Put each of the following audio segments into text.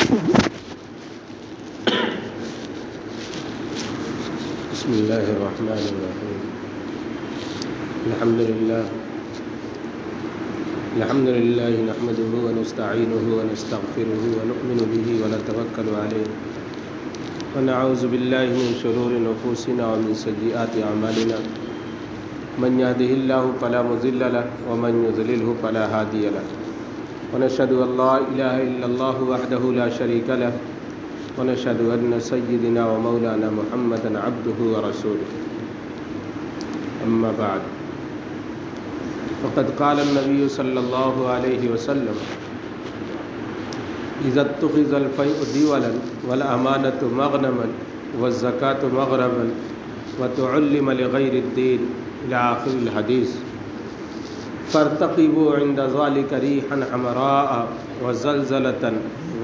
بسم الله الرحمن الرحيم. الحمد لله نحمده ونستعينه ونستغفره ونؤمن به ونتوكل عليه ونعوذ بالله من شرور أنفسنا ومن سيئات أعمالنا من يهده الله فلا مضل له ومن يضلله فلا هادي له ونشهد أن لا إله إلا الله وحده لا شريك له ونشهد أن سيدنا ومولانا محمدا عبده ورسوله. أما بعد، فقد قال النبي صلى الله عليه وسلم: إذا اتخذ الفيء دولا والأمانة مغنما والزكاة مغرما وتعلم لغير الدين إلى آخر الحديث فارتقبوا عند ذلك ريحا حمراء وزلزلة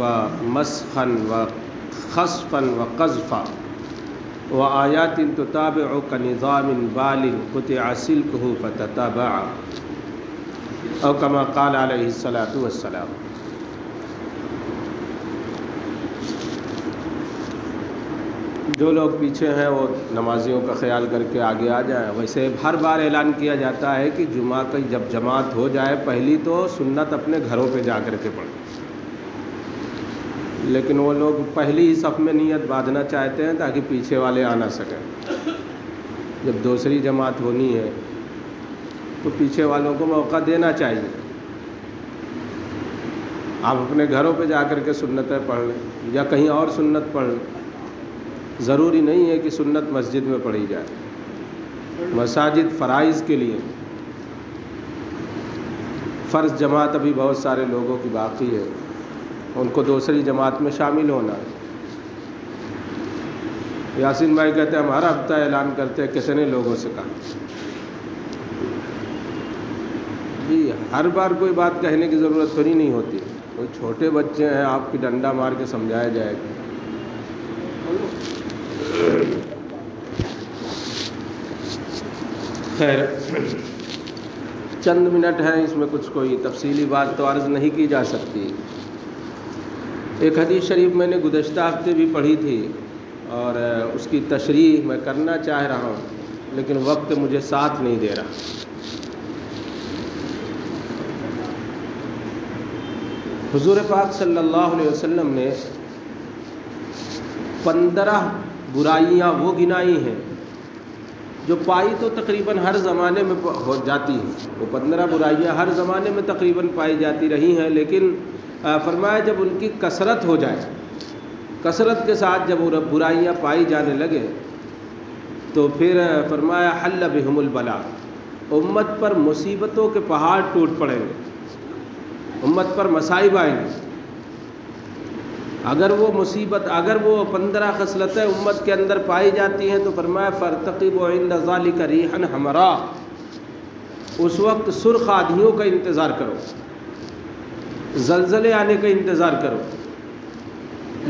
ومسخا وخسفا وقذفا وآيات تتابع كنظام بال قطع سلكه فتتابع، او كما قال علیہ الصلاۃ والسلام. جو لوگ پیچھے ہیں وہ نمازیوں کا خیال کر کے آگے آ جائیں. ویسے ہر بار اعلان کیا جاتا ہے کہ جمعہ کی جب جماعت ہو جائے پہلی تو سنت اپنے گھروں پہ جا کر کے پڑھیں، لیکن وہ لوگ پہلی ہی صف میں نیت باندھنا چاہتے ہیں تاکہ پیچھے والے آ نہ سکیں. جب دوسری جماعت ہونی ہے تو پیچھے والوں کو موقع دینا چاہیے. آپ اپنے گھروں پہ جا کر کے سنتیں پڑھ لیں یا کہیں اور سنت پڑھ لیں. ضروری نہیں ہے کہ سنت مسجد میں پڑھی جائے. مساجد فرائض کے لیے، فرض جماعت ابھی بہت سارے لوگوں کی باقی ہے، ان کو دوسری جماعت میں شامل ہونا ہے. یاسین بھائی کہتے ہیں ہم ہر ہفتہ اعلان کرتے ہیں، کتنے لوگوں سے کہا. جی ہر بار کوئی بات کہنے کی ضرورت تھوڑی نہیں ہوتی. کوئی چھوٹے بچے ہیں، آپ کی ڈنڈا مار کے سمجھایا جائے گا. خیر، چند منٹ ہیں، اس میں کچھ کوئی تفصیلی بات تو عرض نہیں کی جا سکتی. ایک حدیث شریف میں نے گزشتہ ہفتے بھی پڑھی تھی اور اس کی تشریح میں کرنا چاہ رہا ہوں، لیکن وقت مجھے ساتھ نہیں دے رہا. حضور پاک صلی اللہ علیہ وسلم نے 15 برائیاں وہ گنائی ہیں جو پائی تو تقریباً ہر زمانے میں ہو جاتی ہیں. وہ 15 برائیاں ہر زمانے میں تقریباً پائی جاتی رہی ہیں، لیکن فرمایا جب ان کی کثرت ہو جائے، کثرت کے ساتھ جب برائیاں پائی جانے لگے تو پھر فرمایا حل بہم البلاء، امت پر مصیبتوں کے پہاڑ ٹوٹ پڑیں گے، امت پر مصائب آئیں گے. اگر وہ 15 خصلتیں امت کے اندر پائی جاتی ہیں تو فرمایا فارتقبوا عند ذلک ریحا حمراء، اس وقت سرخ آندھیوں کا انتظار کرو، زلزلے آنے کا انتظار کرو،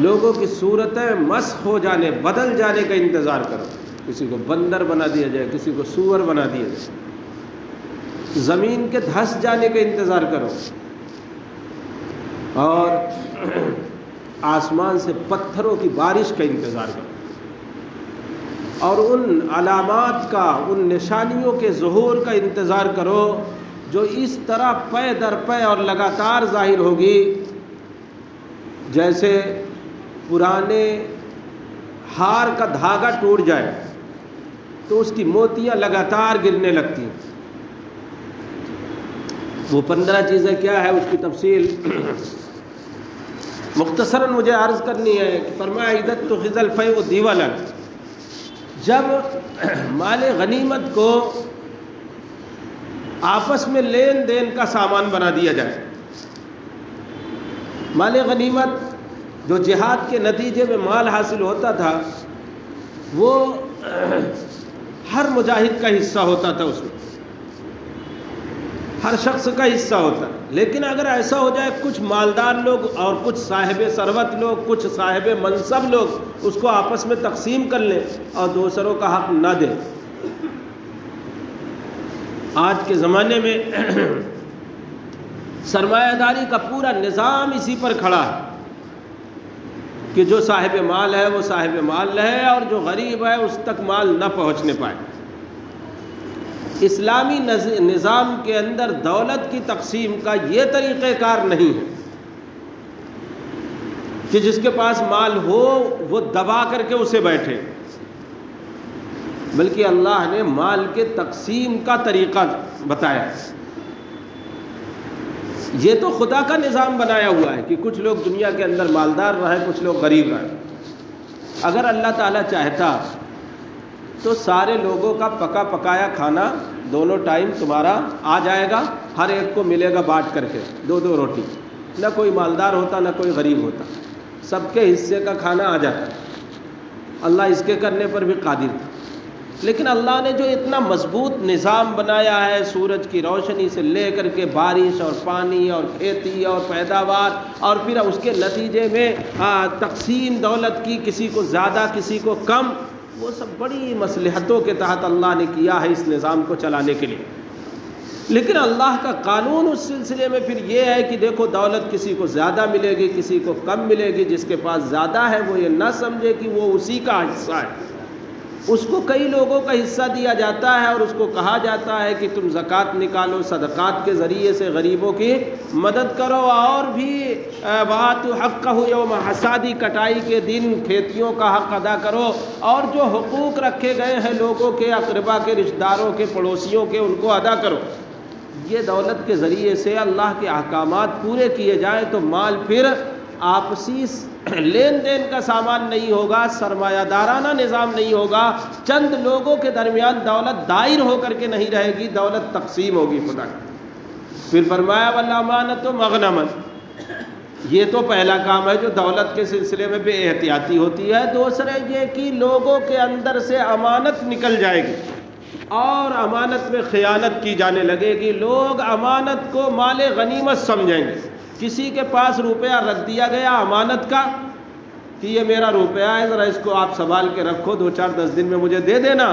لوگوں کی صورتیں مسخ ہو جانے، بدل جانے کا انتظار کرو. کسی کو بندر بنا دیا جائے، کسی کو سور بنا دیا جائے، زمین کے دھس جانے کا انتظار کرو، اور آسمان سے پتھروں کی بارش کا انتظار کرو، اور ان علامات کا، ان نشانیوں کے ظہور کا انتظار کرو جو اس طرح پے در پے اور لگاتار ظاہر ہوگی جیسے پرانے ہار کا دھاگا ٹوٹ جائے تو اس کی موتیاں لگاتار گرنے لگتی ہیں. وہ 15 چیزیں کیا ہے اس کی تفصیل مختصراً مجھے عرض کرنی ہے. فرمایا اذا اتخذ الفیء دولا، جب مال غنیمت کو آپس میں لین دین کا سامان بنا دیا جائے. مال غنیمت جو جہاد کے نتیجے میں مال حاصل ہوتا تھا وہ ہر مجاہد کا حصہ ہوتا تھا، اس میں ہر شخص کا حصہ ہوتا. لیکن اگر ایسا ہو جائے کچھ مالدار لوگ اور کچھ صاحب ثروت لوگ، کچھ صاحب منصب لوگ اس کو آپس میں تقسیم کر لیں اور دوسروں کا حق نہ دیں. آج کے زمانے میں سرمایہ داری کا پورا نظام اسی پر کھڑا ہے. کہ جو صاحب مال ہے وہ صاحب مال ہے اور جو غریب ہے اس تک مال نہ پہنچنے پائے۔ اسلامی نظام کے اندر دولت کی تقسیم کا یہ طریقہ کار نہیں ہے کہ جس کے پاس مال ہو وہ دبا کر کے اسے بیٹھے، بلکہ اللہ نے مال کے تقسیم کا طریقہ بتایا۔ یہ تو خدا کا نظام بنایا ہوا ہے کہ کچھ لوگ دنیا کے اندر مالدار رہیں، کچھ لوگ غریب رہیں۔ اگر اللہ تعالیٰ چاہتا تو سارے لوگوں کا پکا پکایا کھانا دونوں ٹائم تمہارا آ جائے گا، ہر ایک کو ملے گا بانٹ کر کے 2 روٹی، نہ کوئی مالدار ہوتا نہ کوئی غریب ہوتا، سب کے حصے کا کھانا آ جاتا۔ اللہ اس کے کرنے پر بھی قادر تھا، لیکن اللہ نے جو اتنا مضبوط نظام بنایا ہے، سورج کی روشنی سے لے کر کے بارش اور پانی اور کھیتی اور پیداوار، اور پھر اس کے نتیجے میں تقسیم دولت کی، کسی کو زیادہ کسی کو کم، وہ سب بڑی مصلحتوں کے تحت اللہ نے کیا ہے اس نظام کو چلانے کے لیے۔ لیکن اللہ کا قانون اس سلسلے میں پھر یہ ہے کہ دیکھو دولت کسی کو زیادہ ملے گی کسی کو کم ملے گی، جس کے پاس زیادہ ہے وہ یہ نہ سمجھے کہ وہ اسی کا حصہ ہے، اس کو کئی لوگوں کا حصہ دیا جاتا ہے اور اس کو کہا جاتا ہے کہ تم زکوٰۃ نکالو، صدقات کے ذریعے سے غریبوں کی مدد کرو، اور بھی وآتوا حقہ یوم حصادی، کٹائی کے دن کھیتیوں کا حق ادا کرو، اور جو حقوق رکھے گئے ہیں لوگوں کے، اقربا کے، رشتہ داروں کے، پڑوسیوں کے، ان کو ادا کرو۔ یہ دولت کے ذریعے سے اللہ کے احکامات پورے کیے جائیں تو مال پھر آپسی لین دین کا سامان نہیں ہوگا، سرمایہ دارانہ نظام نہیں ہوگا، چند لوگوں کے درمیان دولت دائر ہو کر کے نہیں رہے گی، دولت تقسیم ہوگی خدا کی۔ پھر فرمایا والامانۃ مغنما، یہ تو پہلا کام ہے جو دولت کے سلسلے میں بے احتیاطی ہوتی ہے۔ دوسرے یہ کہ لوگوں کے اندر سے امانت نکل جائے گی اور امانت میں خیانت کی جانے لگے گی، لوگ امانت کو مال غنیمت سمجھیں گے۔ کسی کے پاس روپیہ رکھ دیا گیا امانت کا کہ یہ میرا روپیہ ہے، ذرا اس کو آپ سنبھال کے رکھو، 2-4-10 دن میں مجھے دے دینا،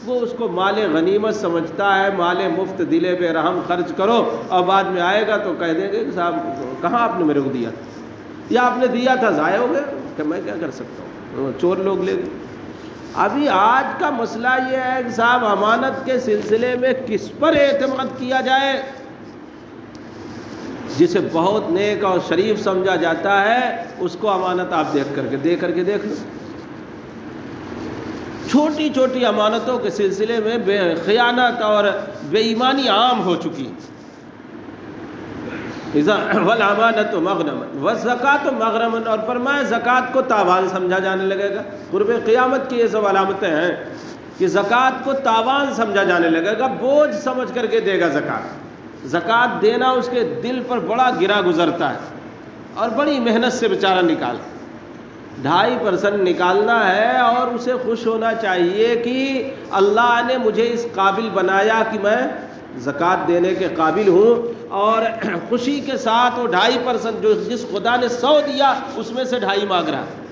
وہ اس کو مال غنیمت سمجھتا ہے، مال مفت دلے بے رحم خرچ کرو، اور بعد میں آئے گا تو کہہ دیں گے کہ صاحب کہاں آپ نے میرے کو دیا تھا، یا آپ نے دیا تھا ضائع ہو گیا، کہ میں کیا کر سکتا ہوں، چور لوگ لے گئے۔ ابھی آج کا مسئلہ یہ ہے کہ صاحب امانت کے سلسلے میں کس پر اعتماد کیا جائے؟ جسے بہت نیک اور شریف سمجھا جاتا ہے اس کو امانت آپ دے کر کے دیکھ لو۔ چھوٹی چھوٹی امانتوں کے سلسلے میں خیانت اور بے ایمانی عام ہو چکی۔ والامانۃ مغنما والزکوٰۃ مغرما، اور فرمایا زکوٰۃ کو تاوان سمجھا جانے لگے گا۔ قرب قیامت کی یہ سب علامتیں ہیں کہ زکوٰۃ کو تاوان سمجھا جانے لگے گا، بوجھ سمجھ کر کے دے گا زکوٰۃ۔ زکوٰۃ دینا اس کے دل پر بڑا گرا گزرتا ہے اور بڑی محنت سے بیچارہ نکالتا، 2.5% نکالنا ہے، اور اسے خوش ہونا چاہیے کہ اللہ نے مجھے اس قابل بنایا کہ میں زکوٰۃ دینے کے قابل ہوں، اور خوشی کے ساتھ وہ 2.5% جو جس خدا نے 100 دیا اس میں سے 2.5 مانگ رہا ہے۔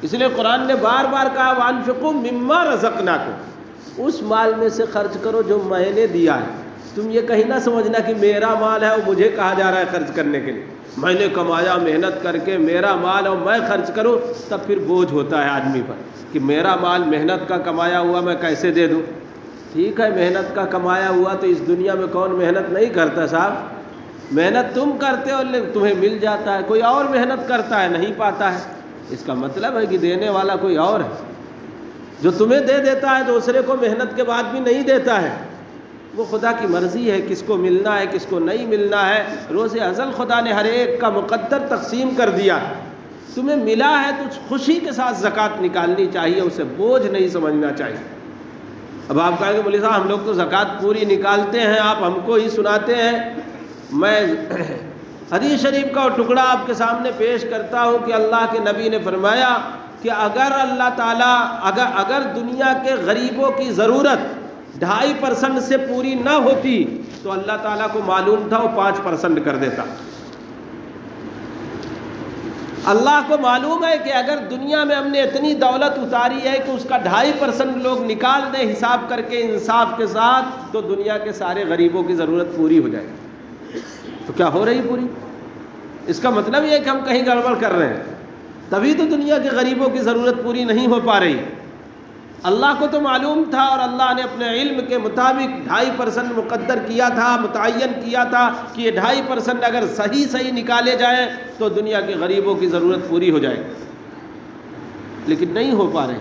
اس لیے قرآن نے بار بار کہا وَأَنفِقُوا مِمَّا رَزَقْنَاكُمْ، اس مال میں سے خرچ کرو جو میں نے دیا ہے۔ تم یہ کہیں نہ سمجھنا کہ میرا مال ہے اور مجھے کہا جا رہا ہے خرچ کرنے کے لیے، میں نے کمایا محنت کر کے، میرا مال اور میں خرچ کروں، تب پھر بوجھ ہوتا ہے آدمی پر کہ میرا مال محنت کا کمایا ہوا میں کیسے دے دوں۔ ٹھیک ہے محنت کا کمایا ہوا تو اس دنیا میں کون محنت نہیں کرتا صاحب، محنت تم کرتے ہو تمہیں مل جاتا ہے، کوئی اور محنت کرتا ہے نہیں پاتا ہے، اس کا مطلب ہے کہ دینے والا کوئی اور ہے، جو تمہیں دے دیتا ہے دوسرے کو محنت کے بعد بھی نہیں دیتا ہے، وہ خدا کی مرضی ہے کس کو ملنا ہے کس کو نہیں ملنا ہے۔ روز ازل خدا نے ہر ایک کا مقدر تقسیم کر دیا، تمہیں ملا ہے تو خوشی کے ساتھ زکوٰۃ نکالنی چاہیے، اسے بوجھ نہیں سمجھنا چاہیے۔ اب آپ کہیں گے مولوی صاحب ہم لوگ تو زکوٰۃ پوری نکالتے ہیں، آپ ہم کو ہی سناتے ہیں۔ میں حدیث شریف کا وہ ٹکڑا آپ کے سامنے پیش کرتا ہوں کہ اللہ کے نبی نے فرمایا کہ اگر اللہ تعالیٰ اگر دنیا کے غریبوں کی ضرورت 2.5% سے پوری نہ ہوتی تو اللہ تعالیٰ کو معلوم تھا وہ 5% کر دیتا۔ اللہ کو معلوم ہے کہ اگر دنیا میں ہم نے اتنی دولت اتاری ہے کہ اس کا 2.5% لوگ نکال دیں حساب کر کے انصاف کے ساتھ، تو دنیا کے سارے غریبوں کی ضرورت پوری ہو جائے گی۔ تو کیا ہو رہی پوری؟ اس کا مطلب یہ ہے کہ ہم کہیں گڑبڑ کر رہے ہیں۔ تبھی تو دنیا کے غریبوں کی ضرورت پوری نہیں ہو پا رہی۔ اللہ کو تو معلوم تھا اور اللہ نے اپنے علم کے مطابق 2.5% مقدر کیا تھا، متعین کیا تھا کہ یہ 2.5% اگر صحیح نکالے جائیں تو دنیا کے غریبوں کی ضرورت پوری ہو جائے، لیکن نہیں ہو پا رہے۔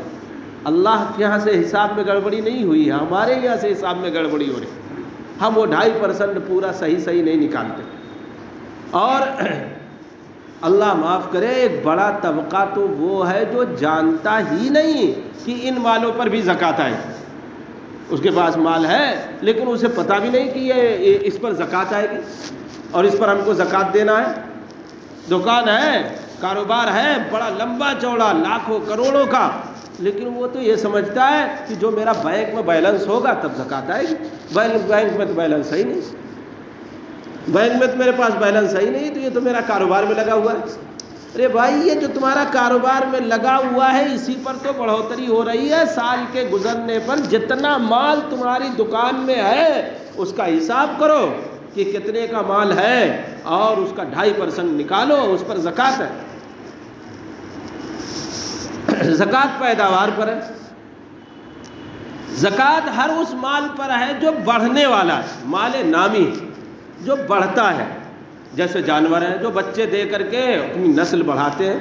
اللہ کے یہاں سے حساب میں گڑبڑی نہیں ہوئی ہے، ہمارے یہاں سے حساب میں گڑبڑی ہو رہی، ہم وہ 2.5% پورا صحیح نہیں نکالتے۔ اور اللہ معاف کرے، ایک بڑا طبقہ تو وہ ہے جو جانتا ہی نہیں کہ ان مالوں پر بھی زکوٰۃ آئے، اس کے پاس مال ہے لیکن اسے پتہ بھی نہیں کہ یہ اس پر زکوٰۃ آئے گی اور اس پر ہم کو زکوٰۃ دینا ہے۔ دکان ہے، کاروبار ہے بڑا لمبا چوڑا لاکھوں کروڑوں کا، لیکن وہ تو یہ سمجھتا ہے کہ جو میرا بینک میں بیلنس ہوگا تب زکوٰۃ آئے گی۔ بینک میں تو بیلنس صحیح نہیں، بینک میں تو میرے پاس بیلنس صحیح نہیں، تو یہ تو میرا کاروبار میں لگا ہوا ہے۔ ارے بھائی، یہ جو تمہارا کاروبار میں لگا ہوا ہے اسی پر تو بڑھوتری ہو رہی ہے، سال کے گزرنے پر جتنا مال تمہاری دکان میں ہے اس کا حساب کرو کہ کتنے کا مال ہے اور اس کا 2.5% نکالو، اس پر زکوٰۃ ہے۔ زکوٰۃ پیداوار پر ہے، زکوٰۃ ہر اس مال پر ہے جو بڑھنے والا ہے، مال نامی جو بڑھتا ہے، جیسے جانور ہیں جو بچے دے کر کے اپنی نسل بڑھاتے ہیں،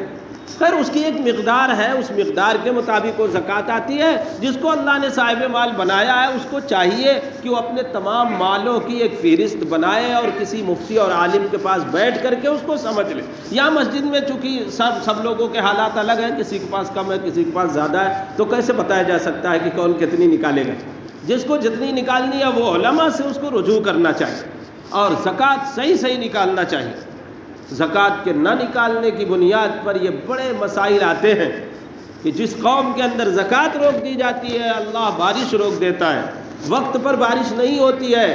خیر اس کی ایک مقدار ہے، اس مقدار کے مطابق وہ زکوٰۃ آتی ہے۔ جس کو اللہ نے صاحب مال بنایا ہے اس کو چاہیے کہ وہ اپنے تمام مالوں کی ایک فہرست بنائے اور کسی مفتی اور عالم کے پاس بیٹھ کر کے اس کو سمجھ لے۔ یہاں مسجد میں چونکہ سب لوگوں کے حالات الگ ہیں، کسی کے پاس کم ہے کسی کے پاس زیادہ ہے، تو کیسے بتایا جا سکتا ہے کہ کون کتنی نکالے گا؟ جس کو جتنی نکالنی ہے وہ علماء سے اس کو رجوع کرنا چاہیے اور زکوٰۃ صحیح نکالنا چاہیے۔ زکوٰۃ کے نہ نکالنے کی بنیاد پر یہ بڑے مسائل آتے ہیں کہ جس قوم کے اندر زکوٰۃ روک دی جاتی ہے اللہ بارش روک دیتا ہے، وقت پر بارش نہیں ہوتی ہے،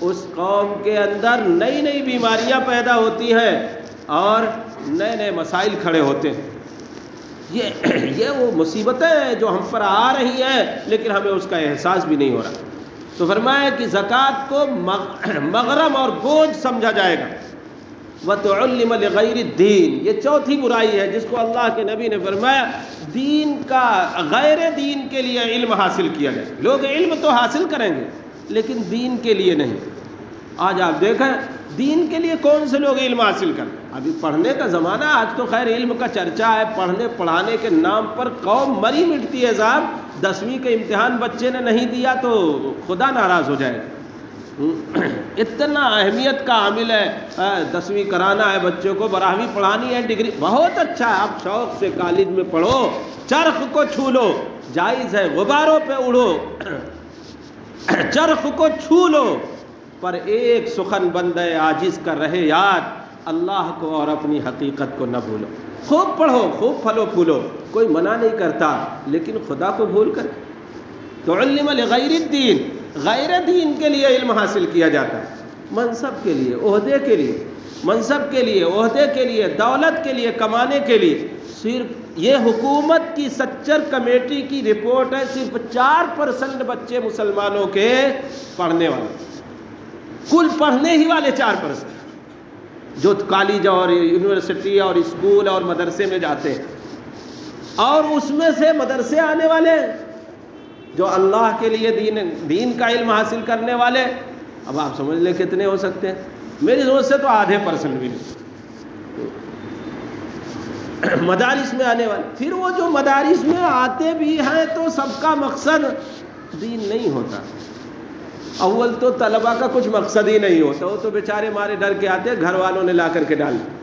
اس قوم کے اندر نئی بیماریاں پیدا ہوتی ہیں اور نئے مسائل کھڑے ہوتے ہیں۔ یہ وہ مصیبتیں ہیں جو ہم پر آ رہی ہیں لیکن ہمیں اس کا احساس بھی نہیں ہو رہا۔ تو فرمایا کہ زکوٰۃ کو مغرم اور بوجھ سمجھا جائے گا۔ وَتُعَلِّمَ لِغَيْرِ الدِّينِ، یہ چوتھی برائی ہے جس کو اللہ کے نبی نے فرمایا دین کا غیر دین کے لیے علم حاصل کیا جائے۔ لوگ علم تو حاصل کریں گے لیکن دین کے لیے نہیں۔ آج آپ دیکھیں دین کے لیے کون سے لوگ علم حاصل کریں؟ ابھی پڑھنے کا زمانہ، آج تو خیر علم کا چرچا ہے، پڑھنے پڑھانے کے نام پر قوم مری مٹتی ہے۔ صاحب 10ویں کا امتحان بچے نے نہیں دیا تو خدا ناراض ہو جائے گا، اتنا اہمیت کا عامل ہے۔ 10ویں کرانا ہے بچوں کو، 12ویں پڑھانی ہے، ڈگری بہت اچھا ہے، آپ شوق سے کالج میں پڑھو، چرخ کو چھو لو، جائز ہے، غباروں پہ اڑو، چرخ کو چھو لو، پر ایک سخن بندے عاجز کر رہے یاد، اللہ کو اور اپنی حقیقت کو نہ بھولو۔ خوب پڑھو، خوب پھلو پھولو، کوئی منع نہیں کرتا، لیکن خدا کو بھول کر تو علم لغیر الدین، غیر دین کے لیے علم حاصل کیا جاتا ہے، منصب کے لیے، عہدے کے لیے، منصب کے لیے، عہدے کے لیے، دولت کے لیے، کمانے کے لیے۔ صرف یہ حکومت کی سچر کمیٹی کی رپورٹ ہے، صرف 4% بچے مسلمانوں کے پڑھنے والے، کل پڑھنے ہی والے 4% جو کالج اور یونیورسٹی اور اسکول اور مدرسے میں جاتے ہیں، اور اس میں سے مدرسے آنے والے جو اللہ کے لیے دین کا علم حاصل کرنے والے، اب آپ سمجھ لیں کتنے ہو سکتے ہیں؟ میری سوچ سے تو آدھے % بھی نہیں۔ مدارس میں آنے والے، پھر وہ جو مدارس میں آتے بھی ہیں تو سب کا مقصد دین نہیں ہوتا۔ اول تو طلبہ کا کچھ مقصد ہی نہیں ہوتا، وہ تو بیچارے مارے ڈر کے آتے ہیں، گھر والوں نے لا کر کے ڈال دیا،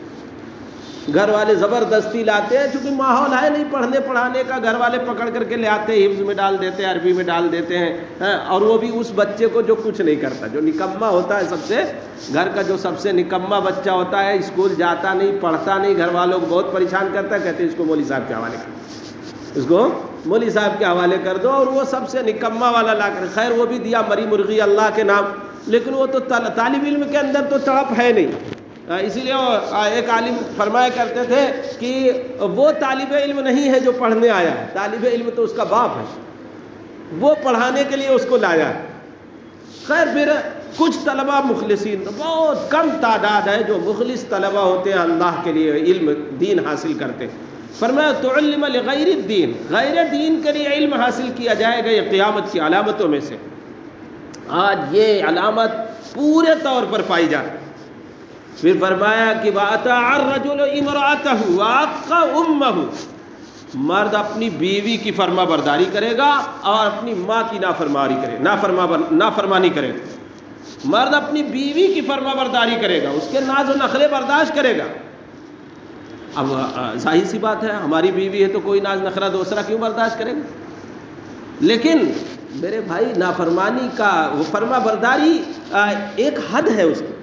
گھر والے زبردستی لاتے ہیں، چونکہ ماحول ہے نہیں پڑھنے پڑھانے کا، گھر والے پکڑ کر کے لے آتے ہیں، حفظ میں ڈال دیتے ہیں، عربی میں ڈال دیتے ہیں، اور وہ بھی اس بچے کو جو کچھ نہیں کرتا، جو نکما ہوتا ہے، سب سے گھر کا جو سب سے نکما بچہ ہوتا ہے، اسکول جاتا نہیں، پڑھتا نہیں، گھر والوں کو بہت پریشان کرتا ہے، کہتے ہیں اس کو مولوی صاحب کے حوالے کر، اس کو مولوی صاحب کے حوالے کر دو، اور وہ سب سے نکما والا لا کر، خیر وہ بھی دیا مری مرغی اللہ کے نام، لیکن وہ تو طالب علم کے اندر تو تڑپ ہے نہیں۔ اسی لیے ایک عالم فرمایا کرتے تھے کہ وہ طالب علم نہیں ہے جو پڑھنے آیا ہے، طالب علم تو اس کا باپ ہے، وہ پڑھانے کے لیے اس کو لایا ہے۔ خیر پھر کچھ طلبہ مخلصین، بہت کم تعداد ہے جو مخلص طلبہ ہوتے ہیں، اللہ کے لیے علم دین حاصل کرتے ہیں، فرمایا تعلم لغیر الدین، غیر دین کے لیے علم حاصل کیا جائے گا، یہ قیامت کی علامتوں میں سے۔ آج یہ علامت پورے طور پر پائی جاتی ہے۔ پھر فرمایا کہ وَأَطَاعَ الرَّجُلُ امْرَأَتَهُ وَعَقَّ أُمَّهُ، مرد اپنی بیوی کی فرما برداری کرے گا اور اپنی ماں کی نافرمانی کرے گا۔ مرد اپنی بیوی کی فرما برداری کرے گا، اس کے ناز و نخرے برداشت کرے گا۔ اب ظاہر سی بات ہے، ہماری بیوی ہے تو کوئی ناز نخرہ دوسرا کیوں برداشت کرے گا؟ لیکن میرے بھائی نافرمانی کا وہ فرما برداری ایک حد ہے اس کی۔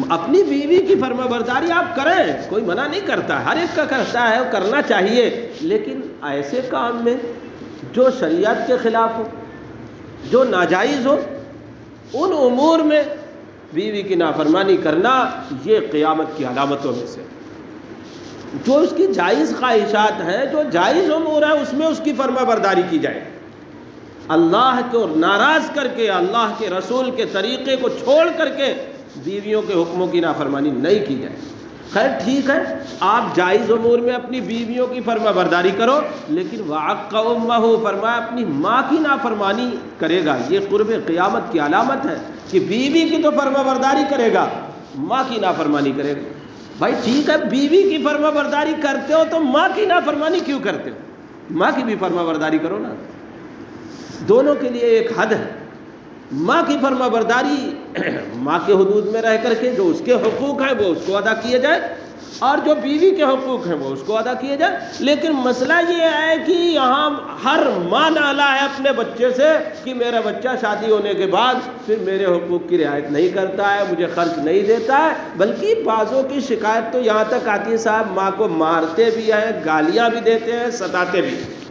اپنی بیوی کی فرما برداری آپ کریں، کوئی منع نہیں کرتا، ہر ایک کا کرتا ہے، کرنا چاہیے، لیکن ایسے کام میں جو شریعت کے خلاف ہو، جو ناجائز ہو، ان امور میں بیوی کی نافرمانی کرنا یہ قیامت کی علامتوں میں سے۔ جو اس کی جائز خواہشات ہیں، جو جائز امور ہیں، اس میں اس کی فرما برداری کی جائے، اللہ کو ناراض کر کے، اللہ کے رسول کے طریقے کو چھوڑ کر کے بیویوں کے حکموں کی نافرمانی نہیں کی جائے۔ خیر ٹھیک ہے، آپ جائز امور میں اپنی بیویوں کی فرما برداری کرو، لیکن وَعَقَّ أُمَّهُ، فرمایا اپنی ماں کی نافرمانی کرے گا، یہ قرب قیامت کی علامت ہے کہ بیوی کی تو فرما برداری کرے گا، ماں کی نافرمانی کرے گا۔ بھائی ٹھیک ہے، بیوی کی فرما برداری کرتے ہو تو ماں کی نافرمانی کیوں کرتے ہو؟ ماں کی بھی فرما برداری کرو نا، دونوں کے لیے ایک حد ہے۔ ماں کی فرما برداری ماں کے حدود میں رہ کر کے جو اس کے حقوق ہیں وہ اس کو ادا کیے جائے، اور جو بیوی کے حقوق ہیں وہ اس کو ادا کیے جائے۔ لیکن مسئلہ یہ ہے کہ یہاں ہر ماں نالا ہے اپنے بچے سے کہ میرا بچہ شادی ہونے کے بعد پھر میرے حقوق کی رعایت نہیں کرتا ہے، مجھے خرچ نہیں دیتا ہے، بلکہ بعضوں کی شکایت تو یہاں تک آتی ہے صاحب ماں کو مارتے بھی ہیں، گالیاں بھی دیتے ہیں، ستاتے بھی ہیں۔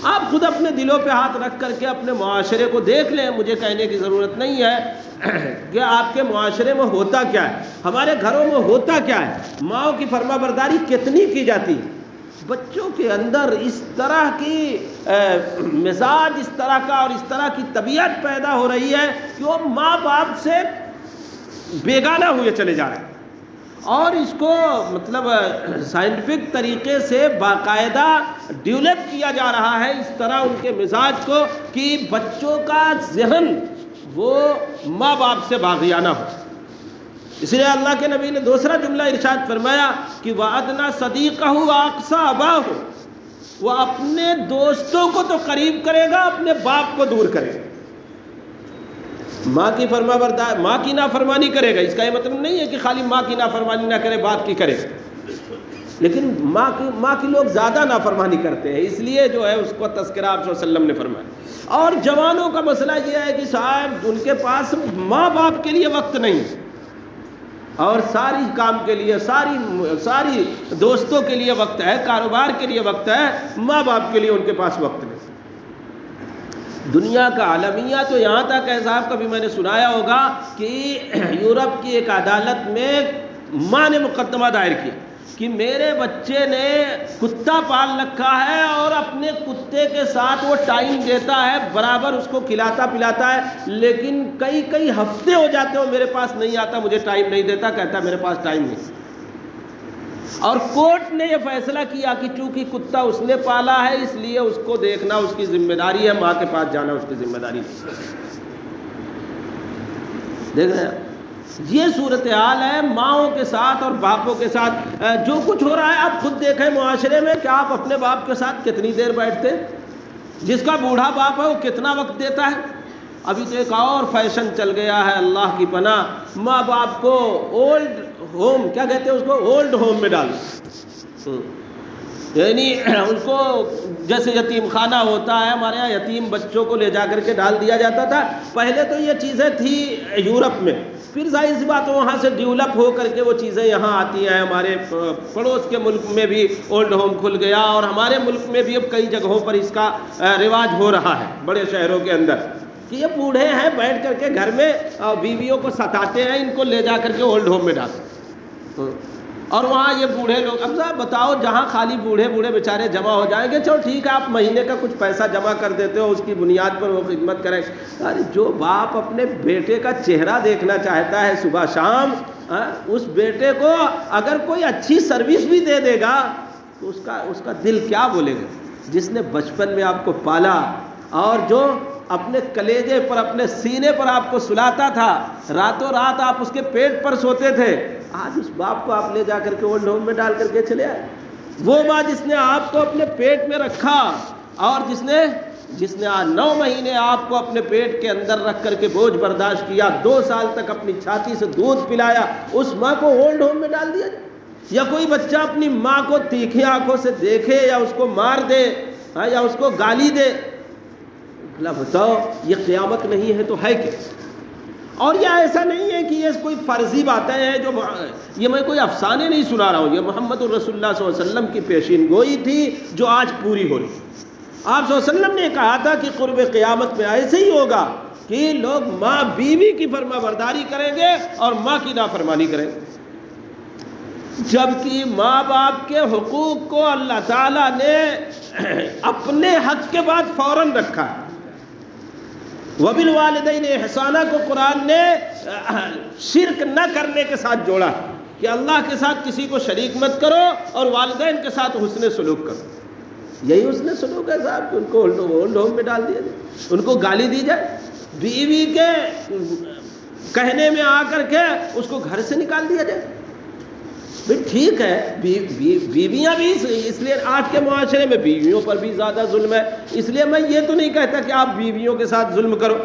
آپ خود اپنے دلوں پہ ہاتھ رکھ کر کے اپنے معاشرے کو دیکھ لیں، مجھے کہنے کی ضرورت نہیں ہے کہ آپ کے معاشرے میں ہوتا کیا ہے، ہمارے گھروں میں ہوتا کیا ہے، ماؤں کی فرما برداری کتنی کی جاتی ہے۔ بچوں کے اندر اس طرح کی مزاج، اس طرح کا اور اس طرح کی طبیعت پیدا ہو رہی ہے کہ وہ ماں باپ سے بیگانہ ہوئے چلے جا رہے ہیں، اور اس کو مطلب سائنٹیفک طریقے سے باقاعدہ ڈیولپ کیا جا رہا ہے اس طرح ان کے مزاج کو کہ بچوں کا ذہن وہ ماں باپ سے باغیانہ ہو۔ اس لیے اللہ کے نبی نے دوسرا جملہ ارشاد فرمایا کہ وَأَدْنَىٰ صَدِيقَهُ وَأَقْصَىٰ أَبَاهُ، وہ اپنے دوستوں کو تو قریب کرے گا، اپنے باپ کو دور کرے گا۔ ماں کی فرما برداری، ماں کی نافرمانی کرے گا، اس کا یہ مطلب نہیں ہے کہ خالی ماں کی نافرمانی نہ کرے، باپ کی کرے، لیکن ماں کی لوگ زیادہ نافرمانی کرتے ہیں، اس لیے جو ہے اس کو تذکرہ آپ صلی اللہ علیہ وسلم نے فرمایا۔ اور جوانوں کا مسئلہ یہ ہے کہ صاحب ان کے پاس ماں باپ کے لیے وقت نہیں، اور ساری کام کے لیے، ساری دوستوں کے لیے وقت ہے، کاروبار کے لیے وقت ہے، ماں باپ کے لیے ان کے پاس وقت نہیں۔ دنیا کا عالمیہ تو یہاں تک ہے صاحب، کبھی میں نے سنایا ہوگا کہ یورپ کی ایک عدالت میں ماں نے مقدمہ دائر کیا کہ میرے بچے نے کتا پال رکھا ہے اور اپنے کتے کے ساتھ وہ ٹائم دیتا ہے، برابر اس کو کھلاتا پلاتا ہے، لیکن کئی ہفتے ہو جاتے ہو میرے پاس نہیں آتا، مجھے ٹائم نہیں دیتا، کہتا ہے میرے پاس ٹائم نہیں۔ اور کورٹ نے یہ فیصلہ کیا کہ چونکہ کتا اس نے پالا ہے اس لیے اس کو دیکھنا اس کی ذمہ داری ہے، ماں کے پاس جانا اس کی ذمہ داری نہیں۔ دیکھ رہے ہیں یہ صورتحال ہے ماؤں کے ساتھ اور باپوں کے ساتھ جو کچھ ہو رہا ہے۔ آپ خود دیکھیں معاشرے میں کہ آپ اپنے باپ کے ساتھ کتنی دیر بیٹھتے، جس کا بوڑھا باپ ہے وہ کتنا وقت دیتا ہے۔ ابھی تو ایک اور فیشن چل گیا ہے، اللہ کی پناہ، ماں باپ کو اولڈ ہوم، کیا کہتے ہیں اس کو، اولڈ ہوم میں ڈال، یعنی ان کو جیسے یتیم خانہ ہوتا ہے ہمارے یہاں، یتیم بچوں کو لے جا کر کے ڈال دیا جاتا تھا۔ پہلے تو یہ چیزیں تھی یورپ میں، پھر ظاہر سی بات وہاں سے ڈیولپ ہو کر کے وہ چیزیں یہاں آتی ہیں۔ ہمارے پڑوس کے ملک میں بھی اولڈ ہوم کھل گیا، اور ہمارے ملک میں بھی اب کئی جگہوں پر اس کا رواج ہو رہا ہے، بڑے شہروں کے اندر، کہ یہ بوڑھے ہیں بیٹھ کر کے گھر میں بیویوں کو ستاتے ہیں، ان کو لے جا کر کے اولڈ ہوم میں ڈالتے ہیں، اور وہاں یہ بوڑھے لوگ، اب صاحب بتاؤ جہاں خالی بوڑھے بیچارے جمع ہو جائیں گے، چلو ٹھیک ہے آپ مہینے کا کچھ پیسہ جمع کر دیتے ہو، اس کی بنیاد پر وہ خدمت کریں۔ ارے جو باپ اپنے بیٹے کا چہرہ دیکھنا چاہتا ہے صبح شام، اس بیٹے کو اگر کوئی اچھی سروس بھی دے دے گا تو اس کا دل کیا بولے گا؟ جس نے بچپن میں آپ کو پالا اور جو اپنے کلیجے پر اپنے سینے پر آپ کو سلاتا تھا، راتوں رات آپ اس کے پیٹ پر سوتے تھے، آج اس باپ کو آپ لے جا کر کے اولڈ ہوم میں ڈال کر کے چلے آئے۔ وہ ماں جس نے آپ کو اپنے پیٹ میں رکھا اور جس نے 9 مہینے آپ کو اپنے پیٹ کے اندر رکھ کر کے بوجھ برداشت کیا، 2 سال تک اپنی چھاتی سے دودھ پلایا، اس ماں کو اولڈ ہوم میں ڈال دیا جائے؟ یا کوئی بچہ اپنی ماں کو تیکھی آنکھوں سے دیکھے یا اس کو مار دے یا اس کو گالی دے؟ بھلا بتاؤ، یہ قیامت نہیں ہے تو ہے کیا؟ اور یہ ایسا نہیں ہے کہ یہ کوئی فرضی باتیں ہیں، جو یہ میں کوئی افسانے نہیں سنا رہا ہوں، یہ محمد الرسول اللہ صلی اللہ علیہ وسلم کی پیشین گوئی تھی جو آج پوری ہو رہی۔ آپ صلی اللہ علیہ وسلم نے کہا تھا کہ قرب قیامت میں ایسے ہی ہوگا کہ لوگ ماں بیوی کی فرما برداری کریں گے اور ماں کی نافرمانی کریں گے، جبکہ ماں باپ کے حقوق کو اللہ تعالیٰ نے اپنے حق کے بعد فوراً رکھا ہے۔ وَبِالْوَالِدَيْنِ احسانہ کو قرآن نے شرک نہ کرنے کے ساتھ جوڑا کہ اللہ کے ساتھ کسی کو شریک مت کرو اور والدین کے ساتھ حسن سلوک کرو۔ یہی حسن سلوک ہے صاحب کہ ان کو اولڈ ہوم میں ڈال دیا جائے، ان کو گالی دی جائے، بیوی کے کہنے میں آ کر کے اس کو گھر سے نکال دیا جائے۔ بھئی ٹھیک ہے، بیویاں بھی، اس لیے آج کے معاشرے میں بیویوں پر بھی زیادہ ظلم ہے، اس لیے میں یہ تو نہیں کہتا کہ آپ بیویوں کے ساتھ ظلم کرو،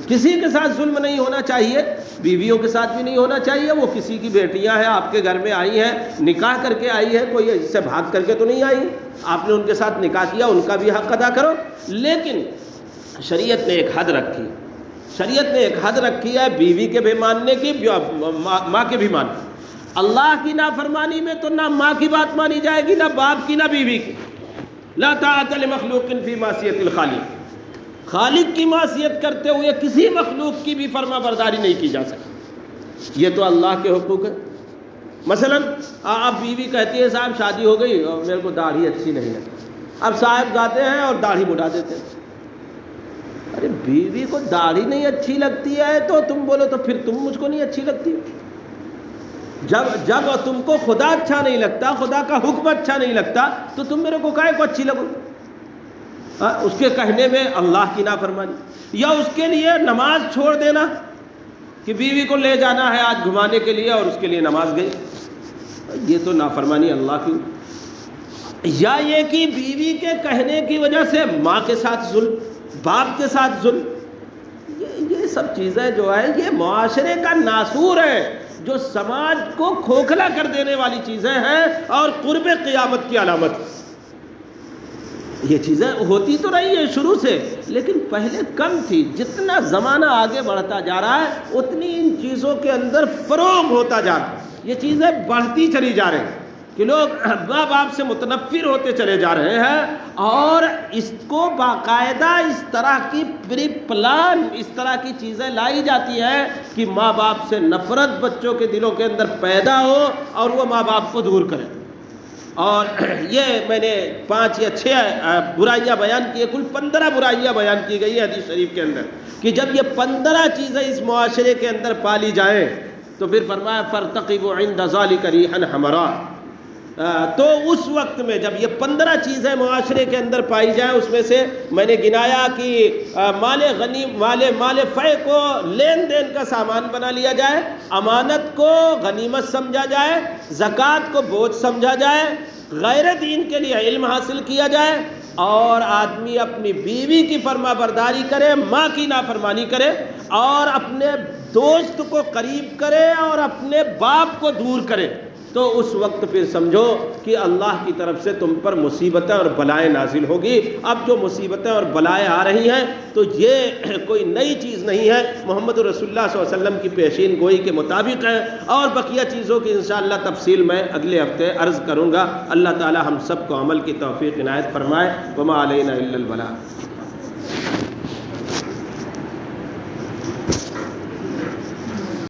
کسی کے ساتھ ظلم نہیں ہونا چاہیے، بیویوں کے ساتھ بھی نہیں ہونا چاہیے، وہ کسی کی بیٹیاں ہیں، آپ کے گھر میں آئی ہیں، نکاح کر کے آئی ہے، کوئی اس سے بھاگ کر کے تو نہیں آئی، آپ نے ان کے ساتھ نکاح کیا، ان کا بھی حق ادا کرو۔ لیکن شریعت نے ایک حد رکھی، شریعت نے ایک حد رکھی ہے بیوی کے بھی ماننے کی، ماں کے بھی ماننے۔ اللہ کی نافرمانی میں تو نہ ماں کی بات مانی جائے گی، نہ باپ کی، نہ بیوی کی۔ لا طاعت لمخلوق فی معصیت الخالق، خالق کی معصیت کرتے ہوئے کسی مخلوق کی بھی فرما برداری نہیں کی جا سکتی، یہ تو اللہ کے حقوق ہے۔ مثلا آپ بیوی کہتی ہے صاحب شادی ہو گئی اور میرے کو داڑھی اچھی نہیں لگتی، اب صاحب جاتے ہیں اور داڑھی مڈا دیتے ہیں۔ ارے بیوی کو داڑھی نہیں اچھی لگتی ہے تو تم بولو تو پھر تم مجھ کو نہیں اچھی لگتی؟ جب تم کو خدا اچھا نہیں لگتا، خدا کا حکم اچھا نہیں لگتا، تو تم میرے کو کائے کو اچھی لگو؟ اس کے کہنے میں اللہ کی نافرمانی، یا اس کے لیے نماز چھوڑ دینا کہ بیوی کو لے جانا ہے آج گھمانے کے لیے اور اس کے لیے نماز گئی، یہ تو نافرمانی اللہ کی۔ یا یہ کہ بیوی کے کہنے کی وجہ سے ماں کے ساتھ ظلم، باپ کے ساتھ ظلم، یہ سب چیزیں جو ہے یہ معاشرے کا ناسور ہے، جو سماج کو کھوکھلا کر دینے والی چیزیں ہیں اور قرب قیامت کی علامت۔ یہ چیزیں ہوتی تو رہی ہیں شروع سے، لیکن پہلے کم تھی، جتنا زمانہ آگے بڑھتا جا رہا ہے اتنی ان چیزوں کے اندر فروغ ہوتا جا رہا ہے، یہ چیزیں بڑھتی چلی جا رہی ہیں کہ لوگ ماں باپ سے متنفر ہوتے چلے جا رہے ہیں، اور اس کو باقاعدہ اس طرح کی پری پلان، اس طرح کی چیزیں لائی جاتی ہیں کہ ماں باپ سے نفرت بچوں کے دلوں کے اندر پیدا ہو اور وہ ماں باپ کو دور کریں۔ اور یہ میں نے 5 یا 6 برائیاں بیان کی ہے، کل 15 برائیاں بیان کی گئی ہے حدیث شریف کے اندر، کہ جب یہ 15 چیزیں اس معاشرے کے اندر پالی جائیں تو پھر فرمایا فَارْتَقِبُوا عِنْدَ ذَلِكَ رِيحًا حَمْرَاءَ، تو اس وقت میں جب یہ 15 چیزیں معاشرے کے اندر پائی جائیں، اس میں سے میں نے گنایا کہ مال فے کو لین دین کا سامان بنا لیا جائے، امانت کو غنیمت سمجھا جائے، زکوٰۃ کو بوجھ سمجھا جائے، غیر دین کے لیے علم حاصل کیا جائے، اور آدمی اپنی بیوی کی فرما برداری کرے، ماں کی نافرمانی کرے، اور اپنے دوست کو قریب کرے اور اپنے باپ کو دور کرے، تو اس وقت پھر سمجھو کہ اللہ کی طرف سے تم پر مصیبتیں اور بلائیں نازل ہوگی۔ اب جو مصیبتیں اور بلائیں آ رہی ہیں تو یہ کوئی نئی چیز نہیں ہے، محمد رسول اللہ صلی اللہ علیہ وسلم کی پیشین گوئی کے مطابق ہے، اور بقیہ چیزوں کی انشاءاللہ تفصیل میں اگلے ہفتے عرض کروں گا۔ اللہ تعالی ہم سب کو عمل کی توفیق عنایت فرمائے۔ وما علینا الا البلاغ۔